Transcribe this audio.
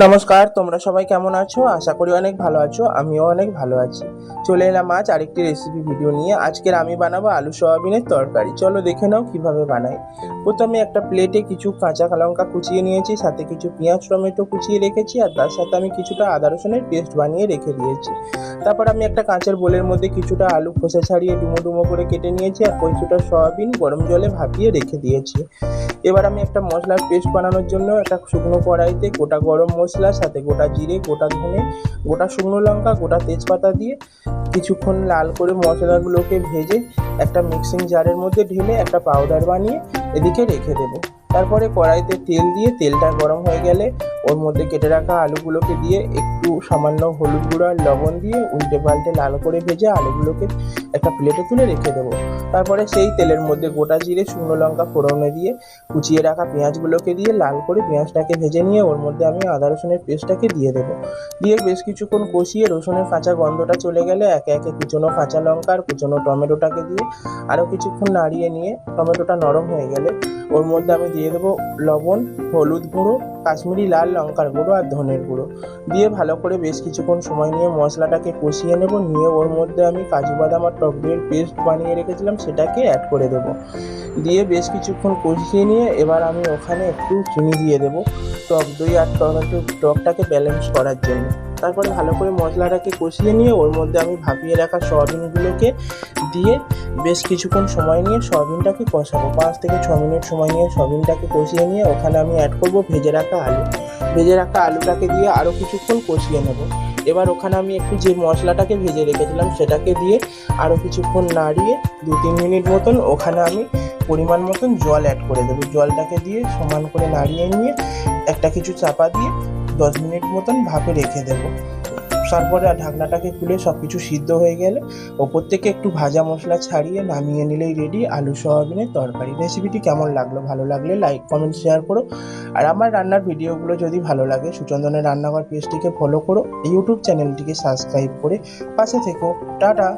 নমস্কার, তোমরা সবাই কেমন আছো? আশা করি অনেক ভালো আছো। আমিও অনেক ভালো আছি। চলে এলাম আজ আরেকটি রেসিপি ভিডিও নিয়ে। আজকের আমি বানাবো আলু সয়াবিনের তরকারি। চলো দেখে নাও কিভাবে বানাই। প্রথমে একটা প্লেটে কিছু কাঁচা লঙ্কা কুচিয়ে নিয়েছি, সাথে কিছু পেঁয়াজ টমেটো কুচিয়ে রেখেছি, আর তার সাথে আমি কিছুটা আদা রসুনের পেস্ট বানিয়ে রেখে দিয়েছি। তারপর আমি একটা কাঁচের বোলের মধ্যে কিছুটা আলু খোসা ছাড়িয়ে ডুমো ডুমো করে কেটে নিয়েছি, আর কিছুটা সয়াবিন গরম জলে ভাপিয়ে রেখে দিয়েছি। এবার আমি একটা মশলার পেস্ট বানানোর জন্য একটা শুকনো কড়াইতে গোটা গরম মশলা, সাথে গোটা জিরে, গোটা ধনে, গোটা শুকনো লঙ্কা, গোটা তেজপাতা দিয়ে কিছুক্ষণ লাল করে মশলাগুলোকে ভেজে একটা মিক্সিং জারের মধ্যে ঢেলে একটা পাউডার বানিয়ে এদিকে রেখে দেবো। তারপরে কড়াইতে তেল দিয়ে তেলটা গরম হয়ে গেলে ওর মধ্যে কেটে রাখা আলুগুলোকে দিয়ে একটু সামান্য হলুদ গুঁড়ো আর লবণ দিয়ে উল্টে পাল্টে লাল করে ভেজে আলুগুলোকে একটা প্লেটে তুলে রেখে দেবো। তারপরে সেই তেলের মধ্যে গোটা জিরে, শুকনো লঙ্কা ফোড়নে দিয়ে কুচিয়ে রাখা পেঁয়াজগুলোকে দিয়ে লাল করে পেঁয়াজটাকে ভেজে নিয়ে ওর মধ্যে আমি আদা রসুনের পেস্টটাকে দিয়ে দেবো। দিয়ে বেশ কিছুক্ষণ কষিয়ে রসুনের কাঁচা গন্ধটা চলে গেলে একে একে কুচনো কাঁচা লঙ্কা আর কুচনো টমেটোটাকে দিয়ে আরও কিছুক্ষণ নাড়িয়ে নিয়ে টমেটোটা নরম হয়ে গেলে ওর মধ্যে আমি দিয়ে দেবো লবণ, হলুদ গুঁড়ো, কাশ্মীরি লাল লঙ্কার গুঁড়ো আর ধনের গুঁড়ো দিয়ে ভালো করে বেশ কিছুক্ষণ সময় নিয়ে মশলাটাকে কষিয়ে নেব। নিয়ে ওর মধ্যে আমি কাজু বাদাম আর টক দইয়ের পেস্ট বানিয়ে রেখেছিলাম সেটাকে অ্যাড করে দেবো। দিয়ে বেশ কিছুক্ষণ কষিয়ে নিয়ে এবার আমি ওখানে একটু চিনি দিয়ে দেবো টক দই আর টকটাকে ব্যালেন্স করার জন্য। তারপরে ভালো করে মশলাটাকে কষিয়ে নিয়ে ওর মধ্যে আমি ভাপিয়ে রাখা সয়াবিনগুলোকে দিয়ে বেশ কিছুক্ষণ সময় নিয়ে সয়াবিনটাকে কষাবো। 5 থেকে 6 মিনিট সময় নিয়ে সয়াবিনটাকে কষিয়ে নিয়ে ওখানে আমি অ্যাড করবো ভেজে রাখা আলু। ভেজে রাখা আলুটাকে দিয়ে আরও কিছুক্ষণ কষিয়ে নেব। এবার ওখানে আমি একটু যে মশলাটাকে ভেজে রেখেছিলাম সেটাকে দিয়ে আরও কিছুক্ষণ নাড়িয়ে 2-3 মিনিট মতন ওখানে আমি পরিমাণ মতন জল অ্যাড করে দেবো। জলটাকে দিয়ে সমান করে নাড়িয়ে নিয়ে একটা কিছু চাপা দিয়ে 10 মিনিট মতন ভাপে রেখে দেবো। তারপরে ঢাকনাটাকে খুলে সব কিছু সিদ্ধ হয়ে গেলে ওপর থেকে একটু ভাজা মশলা ছাড়িয়ে নামিয়ে নিলেই রেডি আলু সয়াবিনের তরকারি। রেসিপিটি কেমন লাগলো? ভালো লাগলে লাইক কমেন্ট শেয়ার করো। আর আমার রান্নার ভিডিওগুলো যদি ভালো লাগে সুচন্দনের রান্নাঘর পেজটিকে ফলো করো, ইউটিউব চ্যানেলটিকে সাবস্ক্রাইব করে পাশে থেকো। টাটা।